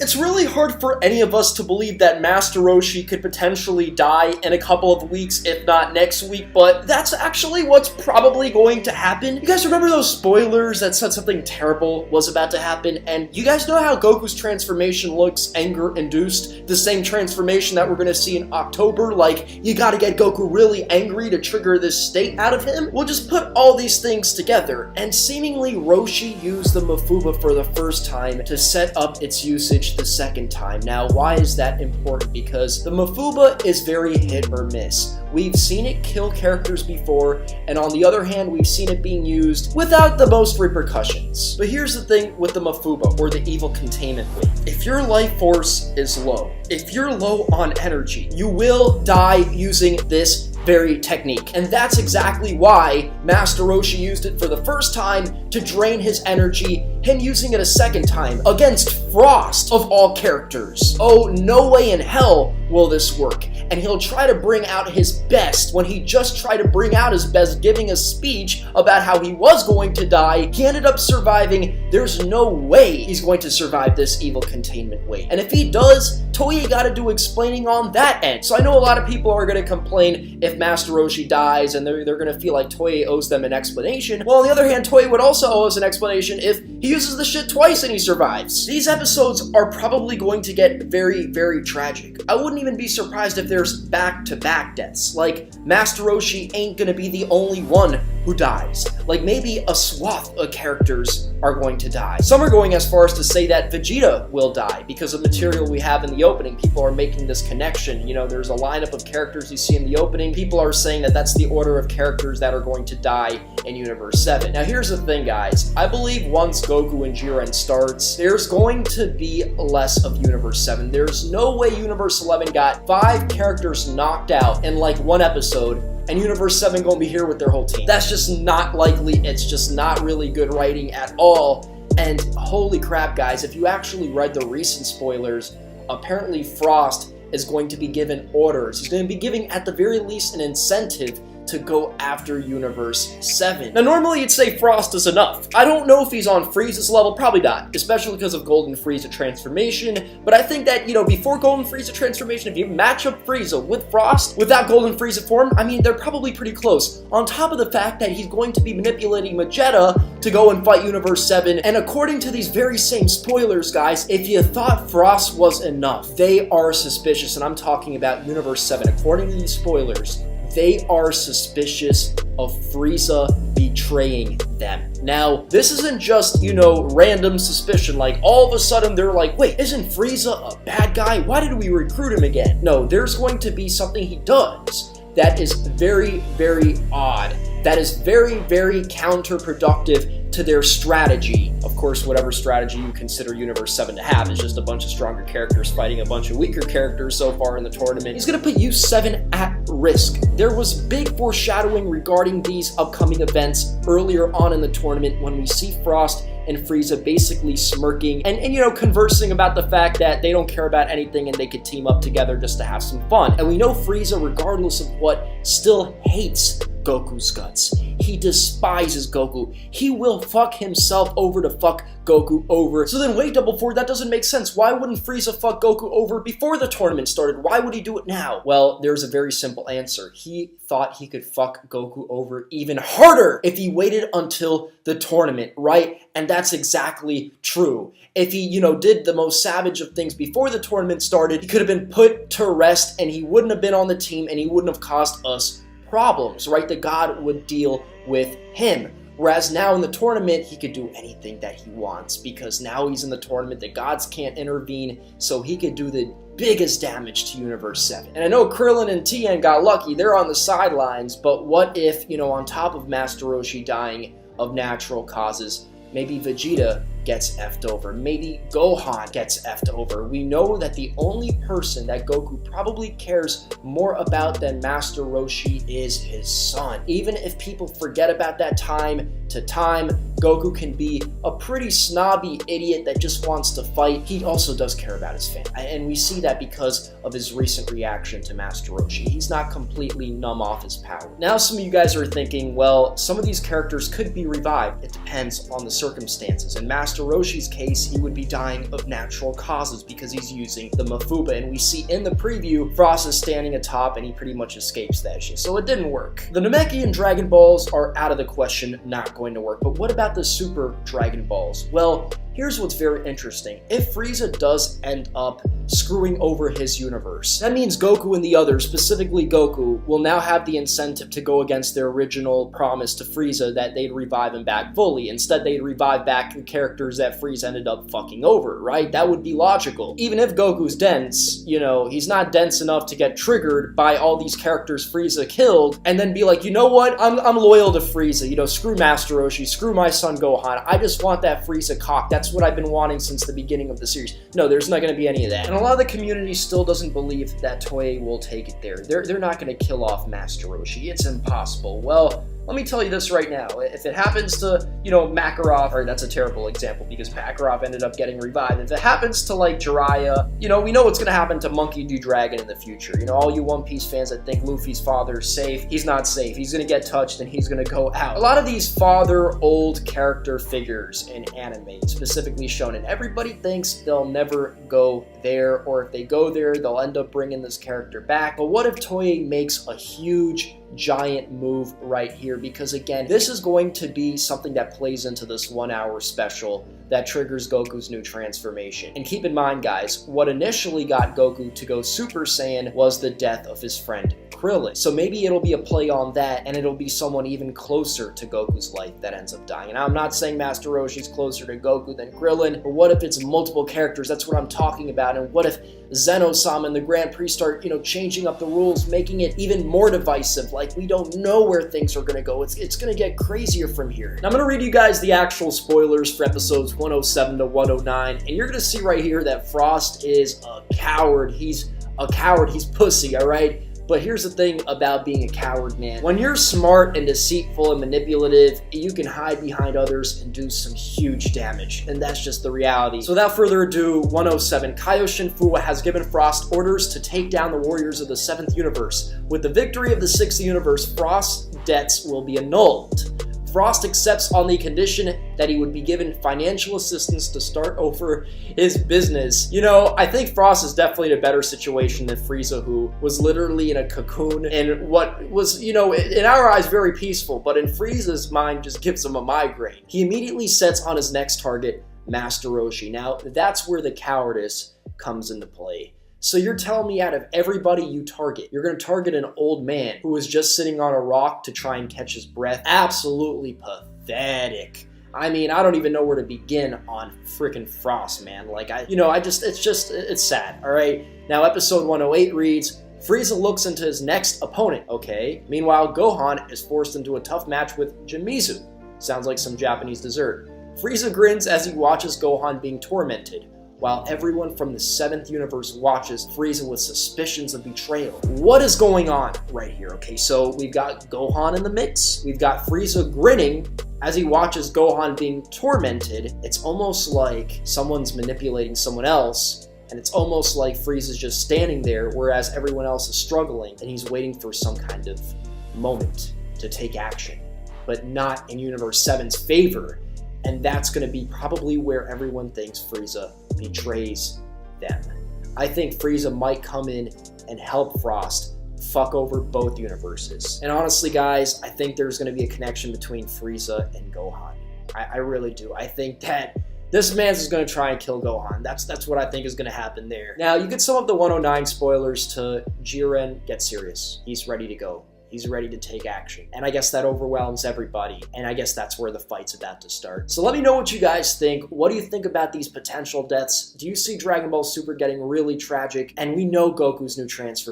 It's really hard for any of us to believe that Master Roshi could potentially die in a couple of weeks, if not next week, but that's actually what's probably going to happen. You guys remember those spoilers that said something terrible was about to happen? And you guys know how Goku's transformation looks anger-induced? The same transformation that we're going to see in October? Like, you gotta get Goku really angry to trigger this state out of him? We'll just put all these things together, and seemingly Roshi used the Mafuba for the first time to set up its usage the second time. Now, why is that important? Because the Mafuba is very hit or miss. We've seen it kill characters before, and on the other hand, we've seen it being used without the most repercussions. But here's the thing with the Mafuba, or the evil containment weight. If your life force is low, if you're low on energy, you will die using this very technique. And that's exactly why Master Roshi used it for the first time to drain his energy, him using it a second time against Frost of all characters. Oh, no way in hell will this work. And he'll try to bring out his best when he just tried to bring out his best giving a speech about how he was going to die. He ended up surviving. There's no way he's going to survive this evil containment weight. And if he does, Toei gotta do explaining on that end. So I know a lot of people are gonna complain if Master Roshi dies and they're gonna feel like Toei owes them an explanation. Well, on the other hand, Toei would also owe us an explanation if he uses the shit twice and he survives. These episodes are probably going to get very, very tragic. I wouldn't even be surprised if there's back-to-back deaths. Like, Master Roshi ain't gonna be the only one who dies. Like, maybe a swath of characters are going to die. Some are going as far as to say that Vegeta will die because of material we have in the opening. People are making this connection. You know, there's a lineup of characters you see in the opening. People are saying that that's the order of characters that are going to die in Universe 7. Now, here's the thing, guys. I believe once Goku and Jiren starts, there's going to be less of Universe 7. There's no way Universe 11 got 5 characters knocked out in like one episode, and Universe 7 gonna be here with their whole team. That's just not likely. It's just not really good writing at all. And holy crap, guys, if you actually read the recent spoilers, apparently Frost is going to be given orders. He's going to be giving, at the very least, an incentive to go after Universe 7. Now, normally you'd say Frost is enough. I don't know if he's on Frieza's level, probably not, especially because of Golden Frieza transformation, but I think that, you know, before Golden Frieza transformation, if you match up Frieza with Frost without Golden Frieza form, I mean, they're probably pretty close. On top of the fact that he's going to be manipulating Vegeta to go and fight Universe 7, and according to these very same spoilers, guys, if you thought Frost was enough, they are suspicious, and I'm talking about Universe 7. According to these spoilers, they are suspicious of Frieza betraying them. Now, this isn't just, you know, random suspicion, like all of a sudden they're like, wait, isn't Frieza a bad guy? Why did we recruit him again? No, there's going to be something he does that is very, very odd. That is very, very counterproductive to their strategy. Of course, whatever strategy you consider Universe 7 to have is just a bunch of stronger characters fighting a bunch of weaker characters so far in the tournament. He's gonna put U7 at risk. There was big foreshadowing regarding these upcoming events earlier on in the tournament when we see Frost and Frieza basically smirking and you know, conversing about the fact that they don't care about anything and they could team up together just to have some fun. And we know Frieza, regardless of what, still hates Goku's guts. He despises Goku. He will fuck himself over to fuck Goku over. So then wait, Double Four, that doesn't make sense. Why wouldn't Frieza fuck Goku over before the tournament started? Why would he do it now? Well, there's a very simple answer. He thought he could fuck Goku over even harder if he waited until the tournament, right? And that's exactly true. If he, you know, did the most savage of things before the tournament started, he could have been put to rest and he wouldn't have been on the team and he wouldn't have cost us problems, right? The God would deal with him. Whereas now in the tournament, he could do anything that he wants because now he's in the tournament, the gods can't intervene, so he could do the biggest damage to Universe 7. And I know Krillin and Tien got lucky, they're on the sidelines, but what if, you know, on top of Master Roshi dying of natural causes, maybe Vegeta gets effed over. Maybe Gohan gets effed over. We know that the only person that Goku probably cares more about than Master Roshi is his son. Even if people forget about that time to time, Goku can be a pretty snobby idiot that just wants to fight. He also does care about his family. And we see that because of his recent reaction to Master Roshi. He's not completely numb off his power. Now some of you guys are thinking, well, some of these characters could be revived. It depends on the circumstances. And Master Master Roshi's case, he would be dying of natural causes because he's using the Mafuba. And we see in the preview, Frost is standing atop and he pretty much escapes that shit. So it didn't work. The Namekian Dragon Balls are out of the question, not going to work. But what about the Super Dragon Balls? Well, here's what's very interesting. If Frieza does end up screwing over his universe, that means Goku and the others, specifically Goku, will now have the incentive to go against their original promise to Frieza that they'd revive him back fully. Instead, they'd revive back the characters that Frieza ended up fucking over, right? That would be logical. Even if Goku's dense, you know, he's not dense enough to get triggered by all these characters Frieza killed and then be like, you know what? I'm loyal to Frieza. You know, screw Master Roshi, screw my son Gohan. I just want that Frieza cock. That's what I've been wanting since the beginning of the series. No, there's not going to be any of that. And a lot of the community still doesn't believe that Toei will take it there. They're not going to kill off Master Roshi. It's impossible. Well, let me tell you this right now. If it happens to, you know, Makarov, or that's a terrible example because Makarov ended up getting revived. If it happens to, like, Jiraiya, you know, we know what's going to happen to Monkey D. Dragon in the future. You know, all you One Piece fans that think Luffy's father is safe, he's not safe. He's going to get touched and he's going to go out. A lot of these old character figures in anime, specifically shonen, everybody thinks they'll never go there, or if they go there, they'll end up bringing this character back. But what if Toei makes a huge giant move right here? Because again, this is going to be something that plays into this 1 hour special that triggers Goku's new transformation. And keep in mind, guys, what initially got Goku to go Super Saiyan was the death of his friend Krillin. So maybe it'll be a play on that, and it'll be someone even closer to Goku's life that ends up dying. And I'm not saying Master Roshi's closer to Goku than Krillin, but what if it's multiple characters? That's what I'm talking about. And what if Zeno-sama and the Grand Prix start, you know, changing up the rules, making it even more divisive? Like, we don't know where things are going to go. It's going to get crazier from here. Now, I'm going to read you guys the actual spoilers for episodes 107 to 109, and you're going to see right here that Frost is a coward. He's a coward. He's pussy, all right? But here's the thing about being a coward, man. When you're smart and deceitful and manipulative, you can hide behind others and do some huge damage. And that's just the reality. So without further ado, 107. Kaioshin Fuwa has given Frost orders to take down the warriors of the 7th universe. With the victory of the 6th universe, Frost's debts will be annulled. Frost accepts on the condition that he would be given financial assistance to start over his business. You know, I think Frost is definitely in a better situation than Frieza, who was literally in a cocoon and what was, you know, in our eyes very peaceful, but in Frieza's mind just gives him a migraine. He immediately sets on his next target, Master Roshi. Now, that's where the cowardice comes into play. So you're telling me out of everybody you target, you're going to target an old man who was just sitting on a rock to try and catch his breath? Absolutely pathetic. I mean, I don't even know where to begin on freaking Frost, man. Like, it's sad, all right? Now, episode 108 reads, Frieza looks into his next opponent, okay? Meanwhile, Gohan is forced into a tough match with Jinmizu. Sounds like some Japanese dessert. Frieza grins as he watches Gohan being tormented, while everyone from the 7th universe watches Frieza with suspicions of betrayal. What is going on right here? Okay, so we've got Gohan in the mix. We've got Frieza grinning as he watches Gohan being tormented. It's almost like someone's manipulating someone else, and it's almost like Frieza's just standing there, whereas everyone else is struggling, and he's waiting for some kind of moment to take action, but not in Universe 7's favor. And that's going to be probably where everyone thinks Frieza betrays them. I think Frieza might come in and help Frost fuck over both universes. And honestly, guys, I think there's going to be a connection between Frieza and Gohan. I really do. I think that this man's is going to try and kill Gohan. That's what I think is going to happen there. Now, you get some of the 109 spoilers to Jiren. Get serious. He's ready to go. He's ready to take action. And I guess that overwhelms everybody. And I guess that's where the fight's about to start. So let me know what you guys think. What do you think about these potential deaths? Do you see Dragon Ball Super getting really tragic? And we know Goku's new transfer